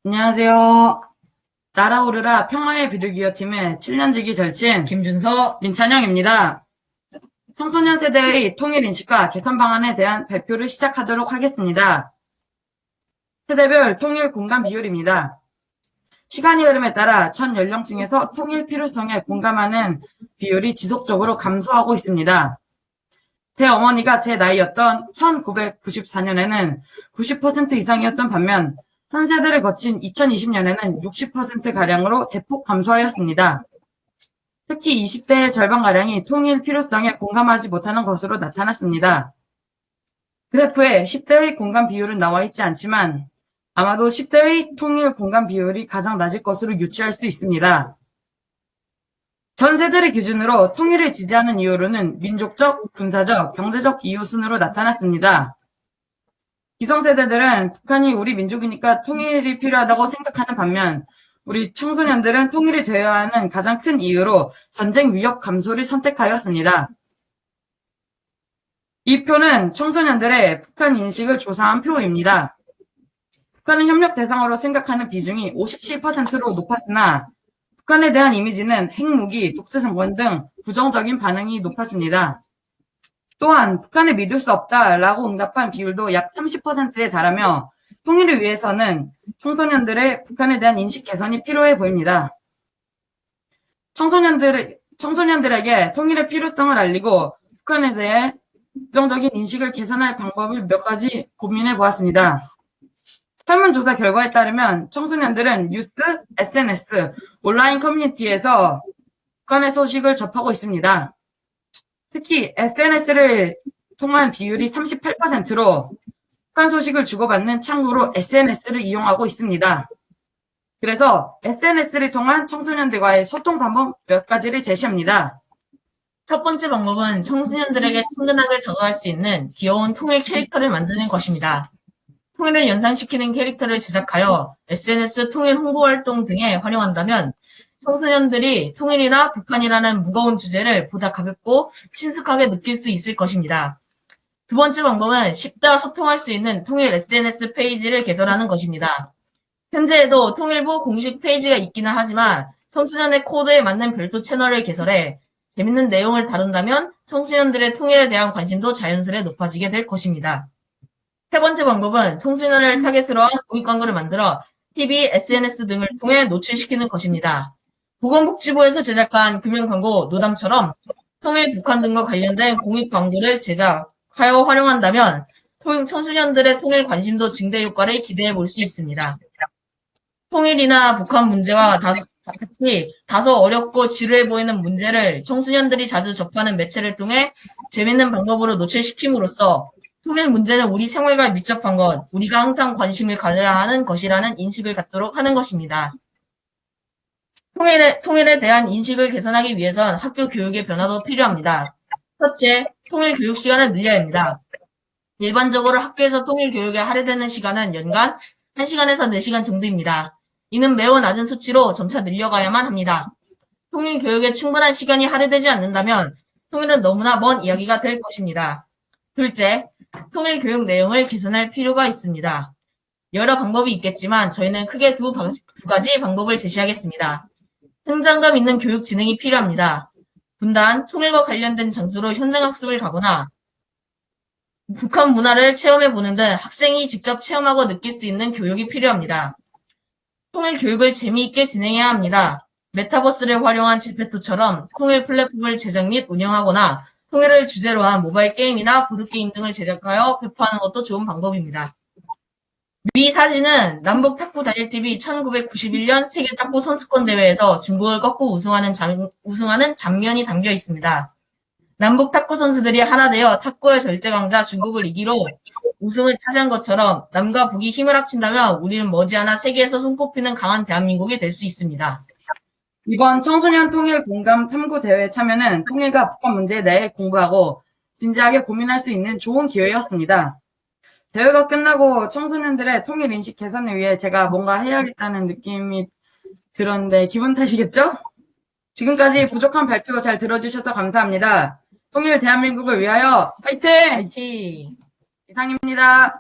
안녕하세요. 날아오르라 평화의 비둘기여팀의 7년지기 절친 김준서, 민찬영입니다. 청소년 세대의 통일 인식과 개선 방안에 대한 발표를 시작하도록 하겠습니다. 세대별 통일 공감 비율입니다. 시간의 흐름에 따라 전 연령층에서 통일 필요성에 공감하는 비율이 지속적으로 감소하고 있습니다. 제 어머니가 제 나이였던 1994년에는 90% 이상이었던 반면 한 세대를 거친 2020년에는 60%가량으로 대폭 감소하였습니다. 특히 20대의 절반가량이 통일 필요성에 공감하지 못하는 것으로 나타났습니다. 그래프에 10대의 공감 비율은 나와 있지 않지만 아마도 10대의 통일 공감 비율이 가장 낮을 것으로 유추할 수 있습니다. 전 세대를 기준으로 통일을 지지하는 이유로는 민족적, 군사적, 경제적 이유 순으로 나타났습니다. 기성세대들은 북한이 우리 민족이니까 통일이 필요하다고 생각하는 반면 우리 청소년들은 통일이 되어야 하는 가장 큰 이유로 전쟁 위협 감소를 선택하였습니다. 이 표는 청소년들의 북한 인식을 조사한 표입니다. 북한을 협력 대상으로 생각하는 비중이 57%로 높았으나 북한에 대한 이미지는 핵무기, 독재정권 등 부정적인 반응이 높았습니다. 또한 북한을 믿을 수 없다라고 응답한 비율도 약 30%에 달하며 통일을 위해서는 청소년들의 북한에 대한 인식 개선이 필요해 보입니다. 청소년들에게 통일의 필요성을 알리고 북한에 대해 부정적인 인식을 개선할 방법을 몇 가지 고민해 보았습니다. 설문조사 결과에 따르면 청소년들은 뉴스, SNS, 온라인 커뮤니티에서 북한의 소식을 접하고 있습니다. 특히 SNS를 통한 비율이 38%로 북한 소식을 주고받는 창구로 SNS를 이용하고 있습니다. 그래서 SNS를 통한 청소년들과의 소통 방법 몇 가지를 제시합니다. 첫 번째 방법은 청소년들에게 친근하게 다가갈 수 있는 귀여운 통일 캐릭터를 만드는 것입니다. 통일을 연상시키는 캐릭터를 제작하여 SNS 통일 홍보 활동 등에 활용한다면 청소년들이 통일이나 북한이라는 무거운 주제를 보다 가볍고 친숙하게 느낄 수 있을 것입니다. 두 번째 방법은 쉽다 소통할 수 있는 통일 SNS 페이지를 개설하는 것입니다. 현재에도 통일부 공식 페이지가 있기는 하지만 청소년의 코드에 맞는 별도 채널을 개설해 재밌는 내용을 다룬다면 청소년들의 통일에 대한 관심도 자연스레 높아지게 될 것입니다. 세 번째 방법은 청소년을 타겟으로 한 공익 광고를 만들어 TV, SNS 등을 통해 노출시키는 것입니다. 보건복지부에서 제작한 금연 광고 노담처럼 통일 북한 등과 관련된 공익 광고를 제작하여 활용한다면 청소년들의 통일 관심도 증대 효과를 기대해 볼 수 있습니다. 통일이나 북한 문제와 같이 다소 어렵고 지루해 보이는 문제를 청소년들이 자주 접하는 매체를 통해 재밌는 방법으로 노출시킴으로써 통일 문제는 우리 생활과 밀접한 것, 우리가 항상 관심을 가져야 하는 것이라는 인식을 갖도록 하는 것입니다. 통일에 대한 인식을 개선하기 위해선 학교 교육의 변화도 필요합니다. 첫째, 통일 교육 시간을 늘려야 합니다. 일반적으로 학교에서 통일 교육에 할애되는 시간은 연간 1시간에서 4시간 정도입니다. 이는 매우 낮은 수치로 점차 늘려가야만 합니다. 통일 교육에 충분한 시간이 할애되지 않는다면 통일은 너무나 먼 이야기가 될 것입니다. 둘째, 통일 교육 내용을 개선할 필요가 있습니다. 여러 방법이 있겠지만 저희는 크게 두 가지 방법을 제시하겠습니다. 현장감 있는 교육 진행이 필요합니다. 분단, 통일과 관련된 장소로 현장학습을 가거나 북한 문화를 체험해보는 등 학생이 직접 체험하고 느낄 수 있는 교육이 필요합니다. 통일 교육을 재미있게 진행해야 합니다. 메타버스를 활용한 제페토처럼 통일 플랫폼을 제작 및 운영하거나 통일을 주제로 한 모바일 게임이나 보드게임 등을 제작하여 배포하는 것도 좋은 방법입니다. 위 사진은 남북 탁구 단일TV 1991년 세계 탁구 선수권 대회에서 중국을 꺾고 우승하는 장면이 담겨 있습니다. 남북 탁구 선수들이 하나 되어 탁구의 절대 강자 중국을 이기로 우승을 차지한 것처럼 남과 북이 힘을 합친다면 우리는 머지않아 세계에서 손꼽히는 강한 대한민국이 될 수 있습니다. 이번 청소년 통일 공감 탐구 대회 참여는 통일과 북한 문제에 대해 공부하고 진지하게 고민할 수 있는 좋은 기회였습니다. 대회가 끝나고 청소년들의 통일 인식 개선을 위해 제가 뭔가 해야겠다는 느낌이 들었는데 기분 탓이겠죠? 지금까지 부족한 발표 잘 들어주셔서 감사합니다. 통일 대한민국을 위하여 화이팅! 화이팅! 이상입니다.